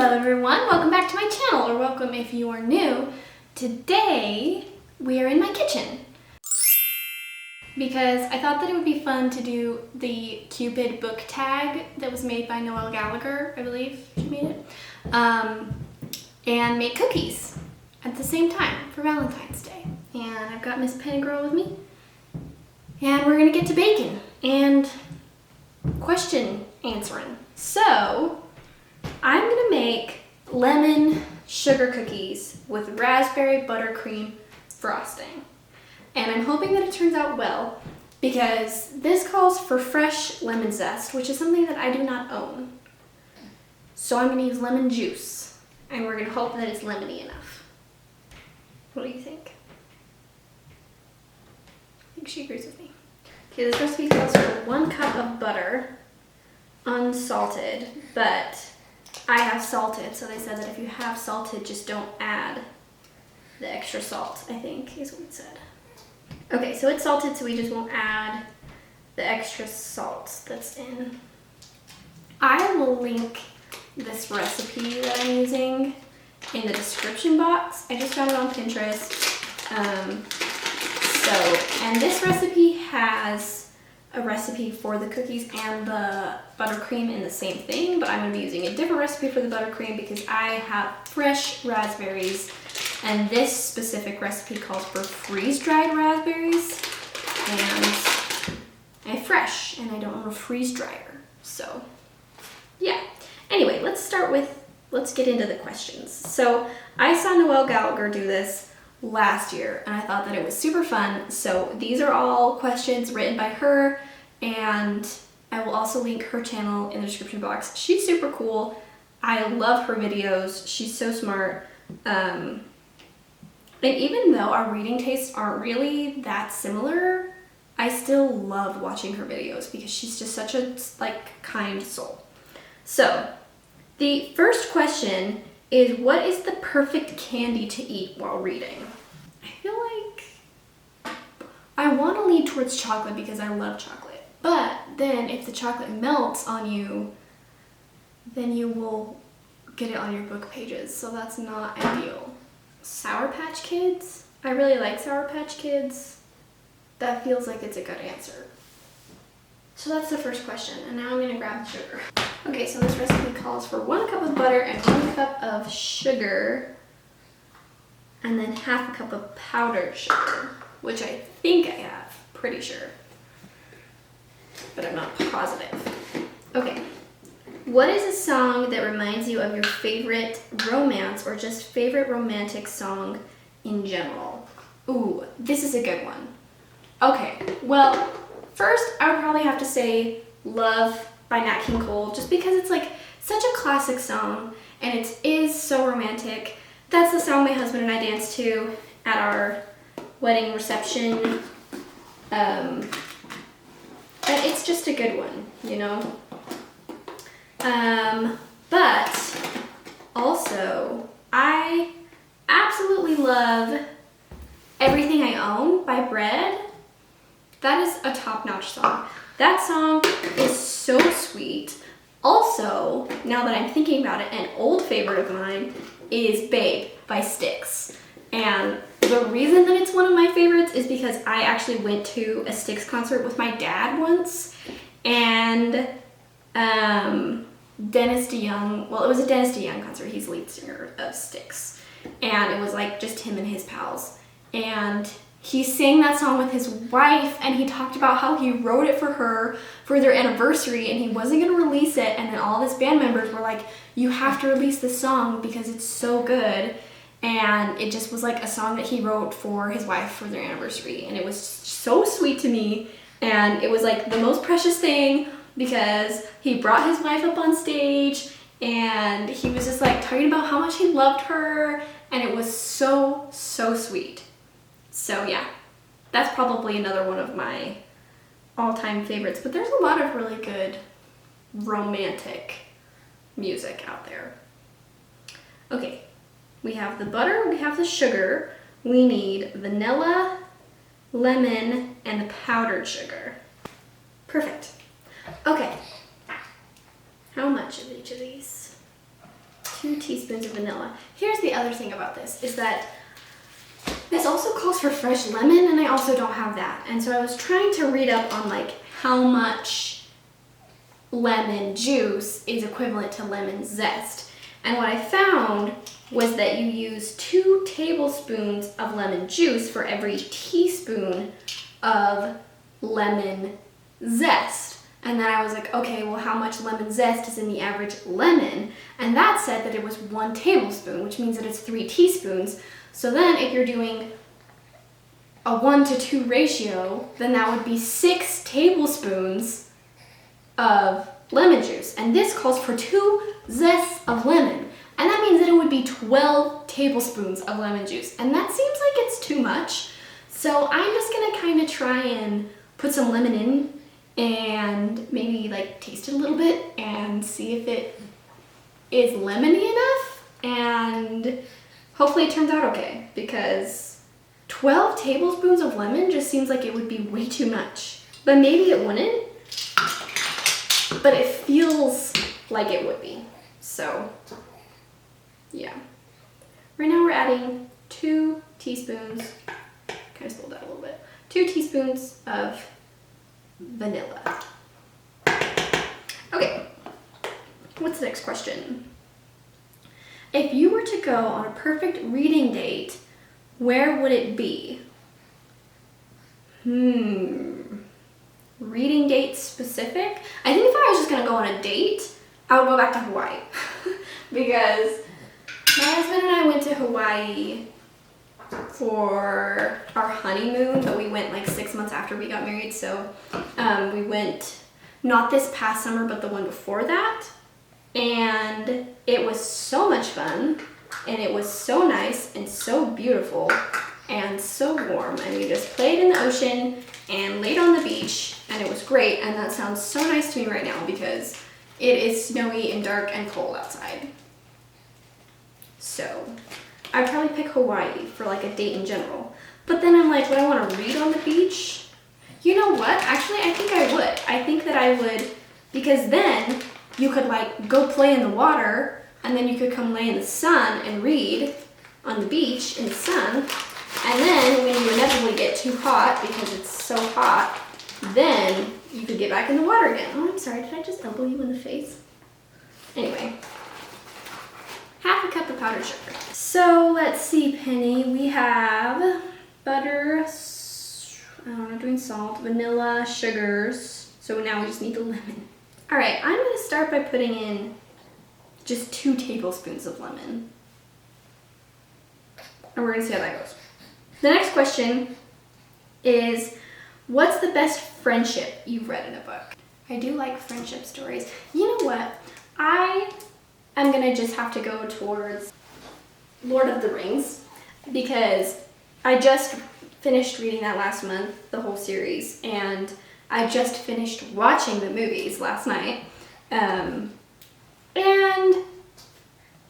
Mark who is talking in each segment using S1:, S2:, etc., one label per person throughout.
S1: Hello everyone, welcome back to my channel, or welcome if you are new. Today we are in my kitchen because I thought that it would be fun to do the Cupid book tag that was made by Noelle Gallagher, I believe she made it, and make cookies at the same time for Valentine's Day. And I've got Miss Penny-Girl with me, and we're gonna get to baking and question answering. So I'm gonna make lemon sugar cookies with raspberry buttercream frosting. And I'm hoping that it turns out well because this calls for fresh lemon zest, which is something that I do not own. So I'm gonna use lemon juice and we're gonna hope that it's lemony enough. What do you think? I think she agrees with me. Okay, this recipe calls for 1 cup of butter, unsalted, but I have salted, so they said that if you have salted, just don't add the extra salt, I think is what it said. Okay, so it's salted, so we just won't add the extra salt that's in. I will link this recipe that I'm using in the description box. I just found it on Pinterest. And this recipe has a recipe for the cookies and the buttercream in the same thing, but I'm going to be using a different recipe for the buttercream because I have fresh raspberries, and this specific recipe calls for freeze-dried raspberries, and I have fresh, and I don't want a freeze dryer, so yeah. Anyway, let's get into the questions. So I saw Noelle Gallagher do this last year and I thought that it was super fun, so these are all questions written by her, and I will also link her channel in the description box. She's super cool. I love her videos. She's so smart, and even though our reading tastes aren't really that similar, I still love watching her videos because she's just such a kind soul. So the first question is, what is the perfect candy to eat while reading? I feel like I want to lean towards chocolate because I love chocolate. But then if the chocolate melts on you, then you will get it on your book pages. So that's not ideal. Sour Patch Kids? I really like Sour Patch Kids. That feels like it's a good answer. So that's the first question, and now I'm going to grab the sugar. Okay, so this recipe calls for 1 cup of butter and 1 cup of sugar, and then ½ cup of powdered sugar, which I think I have, pretty sure, but I'm not positive. Okay, what is a song that reminds you of your favorite romance or just favorite romantic song in general? Ooh, this is a good one. Okay, well, first I would probably have to say Love by Nat King Cole, just because it's like such a classic song and it is so romantic. That's the song my husband and I danced to at our wedding reception. And it's just a good one, you know? But also I absolutely love Everything I Own by Bread. That is a top-notch song. That song is so sweet. Also, now that I'm thinking about it, an old favorite of mine is Babe by Styx. And the reason that it's one of my favorites is because I actually went to a Styx concert with my dad once, and Dennis DeYoung, well, it was a Dennis DeYoung concert. He's the lead singer of Styx. And it was like just him and his pals. And he sang that song with his wife, and he talked about how he wrote it for her for their anniversary and he wasn't going to release it, and then all of his band members were like, you have to release this song because it's so good. And it just was like a song that he wrote for his wife for their anniversary, and it was so sweet to me, and it was like the most precious thing because he brought his wife up on stage and he was just like talking about how much he loved her, and it was so sweet. So yeah, that's probably another one of my all-time favorites, but there's a lot of really good romantic music out there. Okay, we have the butter, we have the sugar, we need vanilla, lemon, and powdered sugar. Perfect. Okay, how much of each of these? 2 teaspoons of vanilla. Here's the other thing about this, is that this also calls for fresh lemon, and I also don't have that. And so I was trying to read up on like how much lemon juice is equivalent to lemon zest. And what I found was that you use 2 tablespoons of lemon juice for every teaspoon of lemon zest. And then I was like, okay, well, how much lemon zest is in the average lemon? And that said that it was 1 tablespoon, which means that it's 3 teaspoons. So then if you're doing a 1-to-2 ratio, then that would be 6 tablespoons of lemon juice. And this calls for 2 zests of lemon. And that means that it would be 12 tablespoons of lemon juice. And that seems like it's too much. So I'm just gonna kind of try and put some lemon in and maybe like taste it a little bit and see if it is lemony enough, and hopefully it turns out okay, because 12 tablespoons of lemon just seems like it would be way too much. But maybe it wouldn't, but it feels like it would be. So yeah, right now we're adding 2 teaspoons, kind of spilled out a little bit, 2 teaspoons of vanilla. Okay, what's the next question? If you were to go on a perfect reading date, where would it be? Reading date specific? I think if I was just gonna go on a date, I would go back to Hawaii. Because my husband and I went to Hawaii for our honeymoon, but we went like 6 months after we got married. So we went not this past summer, but the one before that. And it was so much fun, and it was so nice and so beautiful and so warm. And we just played in the ocean and laid on the beach, and it was great. And that sounds so nice to me right now because it is snowy and dark and cold outside. So I'd probably pick Hawaii for like a date in general. But then I'm like, would I want to read on the beach? You know what? Actually, I think I would. I think that I would, because then you could like go play in the water, and then you could come lay in the sun and read on the beach in the sun. And then when you inevitably get too hot because it's so hot, then you could get back in the water again. Oh, I'm sorry, did I just elbow you in the face? Anyway, half a cup of powdered sugar. So let's see, Penny, we have butter, I'm doing salt, vanilla, sugars. So now we just need the lemon. All right, I'm gonna start by putting in just 2 tablespoons of lemon. And we're gonna see how that goes. The next question is, what's the best friendship you've read in a book? I do like friendship stories. You know what? I am gonna just have to go towards Lord of the Rings, because I just finished reading that last month, the whole series, and I just finished watching the movies last night. And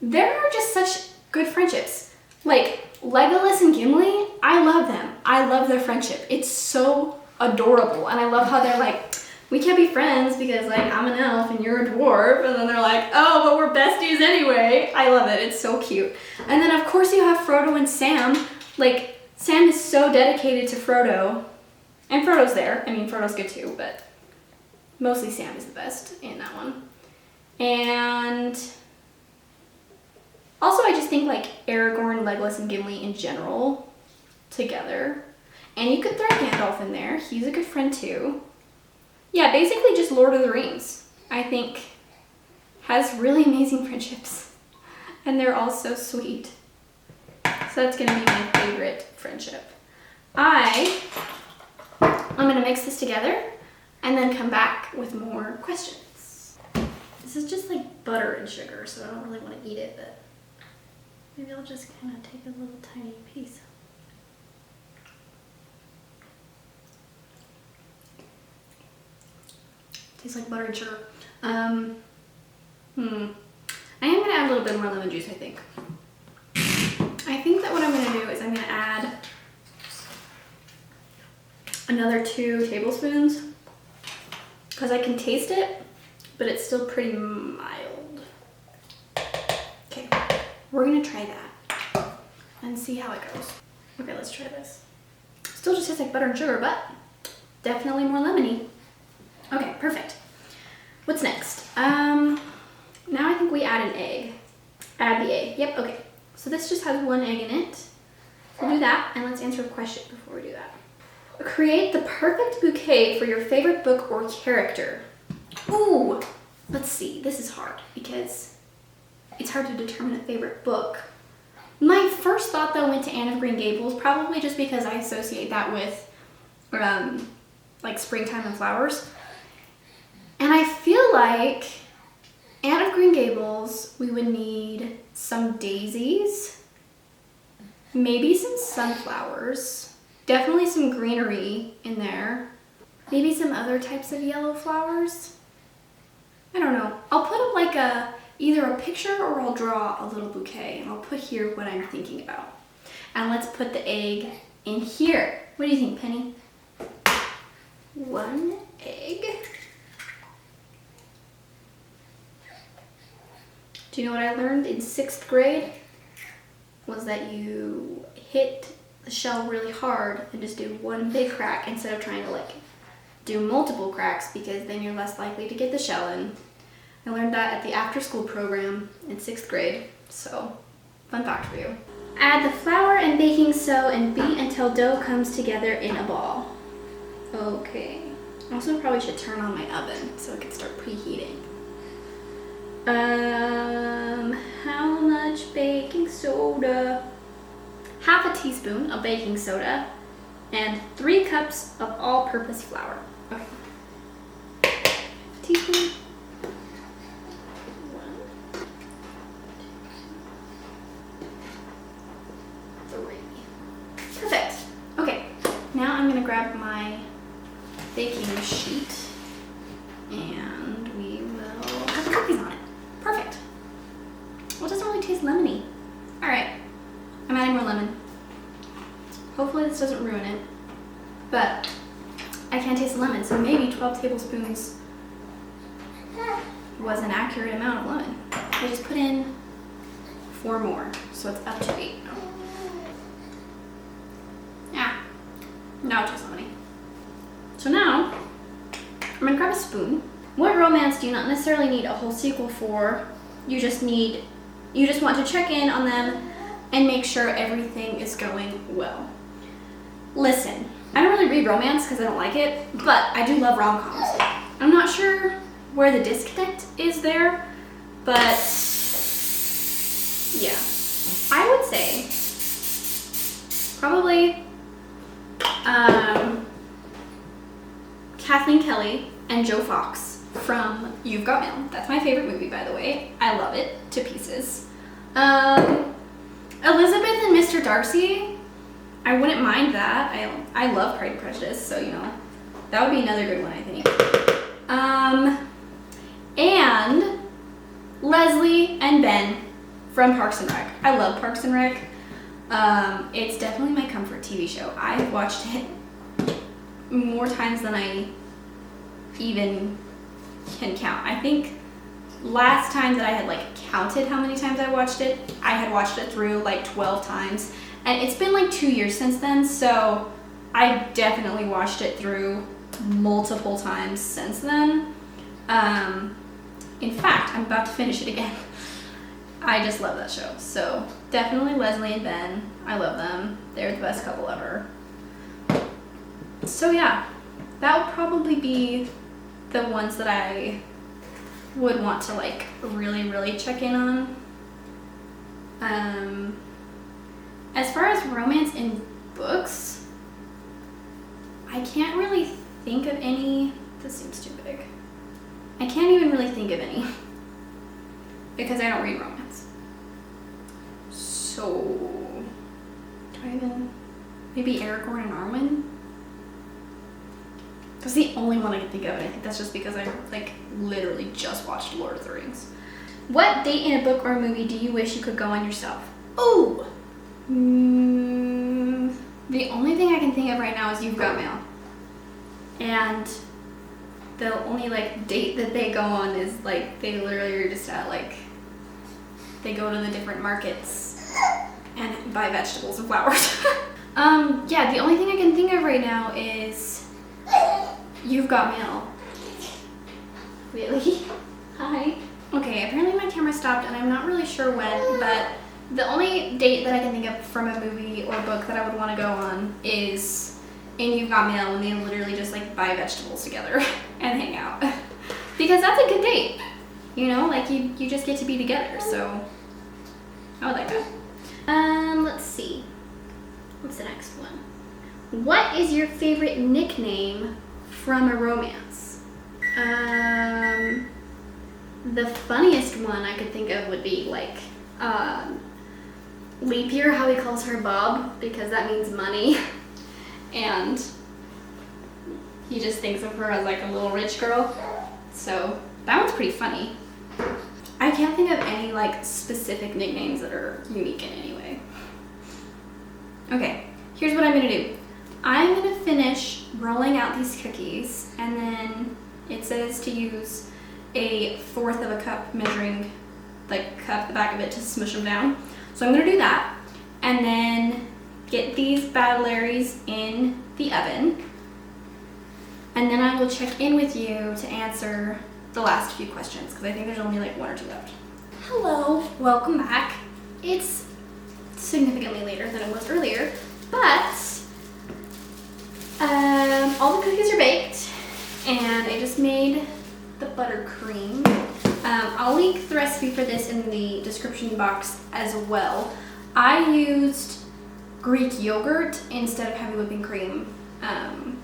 S1: there are just such good friendships. Like Legolas and Gimli, I love them. I love their friendship. It's so adorable. And I love how they're like, we can't be friends because like I'm an elf and you're a dwarf. And then they're like, oh, but we're besties anyway. I love it. It's so cute. And then of course you have Frodo and Sam. Like Sam is so dedicated to Frodo. And Frodo's there. I mean, Frodo's good too, but mostly Sam is the best in that one. And also I just think like Aragorn, Legolas, and Gimli in general together. And you could throw Gandalf in there. He's a good friend too. Yeah, basically just Lord of the Rings, I think, has really amazing friendships. And they're all so sweet. So that's gonna be my favorite friendship. I'm gonna mix this together and then come back with more questions. This is just like butter and sugar, so I don't really want to eat it, but maybe I'll just kind of take a little tiny piece. Tastes like butter and sugar. I am gonna add a little bit more lemon juice, I think. I think that what I'm gonna do is I'm gonna add another 2 tablespoons because I can taste it, but it's still pretty mild. Okay, we're gonna try that and see how it goes. Okay, let's try this. Still just tastes like butter and sugar, but definitely more lemony. Okay, perfect. What's next? Now I think we add an egg. Add the egg. Yep, okay. So this just has one egg in it. We'll do that, and let's answer a question before we do that. Create the perfect bouquet for your favorite book or character. Ooh, let's see. This is hard because it's hard to determine a favorite book. My first thought though went to Anne of Green Gables, probably just because I associate that with like springtime and flowers. And I feel like Anne of Green Gables, we would need some daisies, maybe some sunflowers, definitely some greenery in there, maybe some other types of yellow flowers. I don't know. I'll put up like either a picture or I'll draw a little bouquet, and I'll put here what I'm thinking about. And let's put the egg in here. What do you think, Penny? One egg. Do you know what I learned in 6th grade? Was that you hit the shell really hard and just do one big crack instead of trying to like do multiple cracks, because then you're less likely to get the shell in. I learned that at the after school program in 6th grade, so fun fact for you. Add the flour and baking soda and beat until dough comes together in a ball. Okay. I also probably should turn on my oven so it can start preheating. How much baking soda? Half a teaspoon of baking soda and 3 cups of all-purpose flour. Okay. Teaspoon. 1, 2, 3. Perfect. Okay. Now I'm gonna grab my baking sheet and we will have the cookies on it. Perfect. Well, it doesn't really taste lemony. All right. I'm adding more lemon. Hopefully this doesn't ruin it, but I can't taste the lemon, so maybe 12 tablespoons was an accurate amount of lemon. I just put in 4 more, so it's up to 8 now. Yeah, now it tastes lemony. So now, I'm gonna grab a spoon. What romance do you not necessarily need a whole sequel for? You just want to check in on them and make sure everything is going well. Listen, I don't really read romance because I don't like it, but I do love rom-coms. I'm not sure where the disconnect is there, but yeah. I would say probably Kathleen Kelly and Joe Fox from You've Got Mail. That's my favorite movie, by the way. I love it to pieces. Elizabeth and Mr. Darcy, I wouldn't mind that. I love Pride and Prejudice, so you know, that would be another good one, I think. And Leslie and Ben from Parks and Rec. I love Parks and Rec. It's definitely my comfort TV show. I've watched it more times than I even can count. I think last time that I had like counted how many times I watched it, I had watched it through like 12 times. And it's been like 2 years since then, so I definitely watched it through multiple times since then. In fact, I'm about to finish it again. I just love that show. So definitely Leslie and Ben. I love them. They're the best couple ever. So yeah, that would probably be the ones that I would want to like really, really check in on. As far as romance in books, I can't really think of any. This seems too big. I can't even really think of any because I don't read romance. So, do I even, maybe Aragorn and Arwen? That's the only one I can think of, and I think that's just because I like literally just watched Lord of the Rings. What date in a book or a movie do you wish you could go on yourself? Ooh! The only thing I can think of right now is You've Got Mail. And the only like date that they go on is like they literally are just at like they go to the different markets and buy vegetables and flowers. Yeah, the only thing I can think of right now is You've Got Mail. Really? Hi. Okay, apparently my camera stopped and I'm not really sure when, but the only date that I can think of from a movie or book that I would want to go on is in You've Got Mail, when they literally just like buy vegetables together and hang out. Because that's a good date. You know, like you just get to be together, so I would like that. Let's see. What's the next one? What is your favorite nickname from a romance? The funniest one I could think of would be like Leap Year, how he calls her Bob, because that means money. And he just thinks of her as like a little rich girl. So that one's pretty funny. I can't think of any like specific nicknames that are unique in any way. Okay, here's what I'm gonna do. I'm gonna finish rolling out these cookies, and then it says to use a 1/4 of a cup measuring like cup, the back of it, to smush them down. So I'm gonna do that, and then get these bad Larrys in the oven, and then I will check in with you to answer the last few questions, because I think there's only like 1 or 2 left. Hello, welcome back. It's significantly later than it was earlier, but all the cookies are baked, and I just made the buttercream. I'll link the recipe for this in the description box as well. I used Greek yogurt instead of heavy whipping cream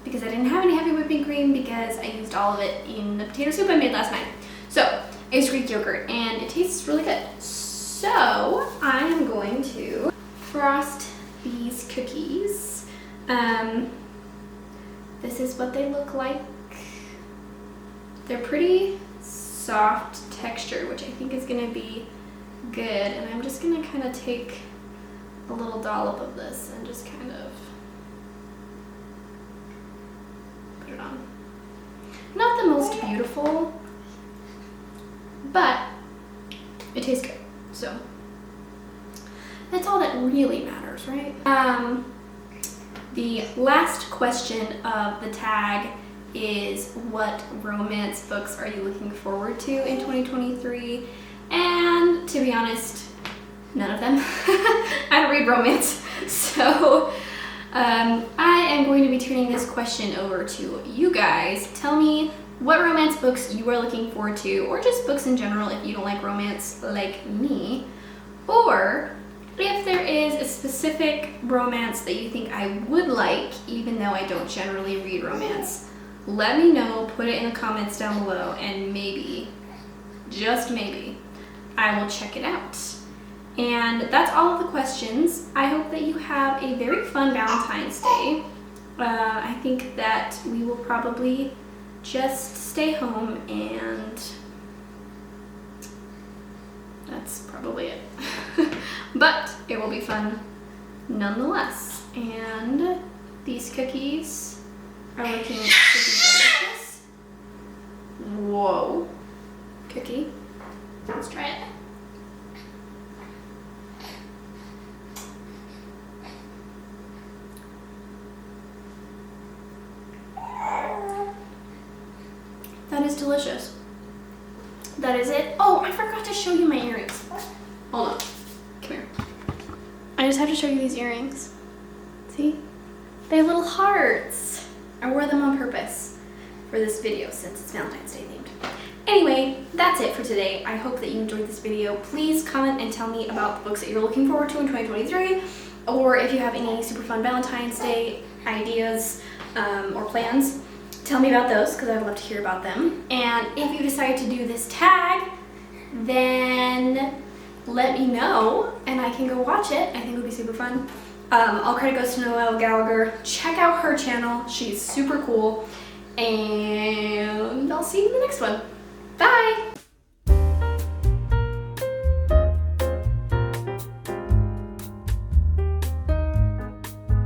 S1: because I didn't have any heavy whipping cream because I used all of it in the potato soup I made last night. So it's Greek yogurt and it tastes really good. So I am going to frost these cookies. This is what they look like. They're pretty soft texture, which I think is gonna be good. And I'm just gonna kind of take a little dollop of this and just kind of put it on. Not the most beautiful, but it tastes good. So that's all that really matters, right? The last question of the tag is, what romance books are you looking forward to in 2023? And to be honest, none of them. I don't read romance, so I am going to be turning this question over to you guys. Tell me what romance books you are looking forward to, or just books in general if you don't like romance like me, or if there is a specific romance that you think I would like, even though I don't generally read romance. Let me know, put it in the comments down below, and maybe, just maybe, I will check it out. And that's all of the questions. I hope that you have a very fun Valentine's Day. I think that we will probably just stay home, and that's probably it. But it will be fun nonetheless. And these cookies are looking pretty delicious. Whoa. Cookie. Let's try it. That is delicious. That is it. Oh, I forgot to show you my earrings. Hold on. Come here. I just have to show you these earrings. See? They have little hearts. I wore them on purpose for this video since it's Valentine's Day themed. Anyway, that's it for today. I hope that you enjoyed this video. Please comment and tell me about the books that you're looking forward to in 2023, or if you have any super fun Valentine's Day ideas or plans. Tell me about those, because I'd love to hear about them. And if you decide to do this tag, then let me know and I can go watch it. I think it'll be super fun. All credit goes to Noelle Gallagher. Check out her channel. She's super cool. And I'll see you in the next one. Bye!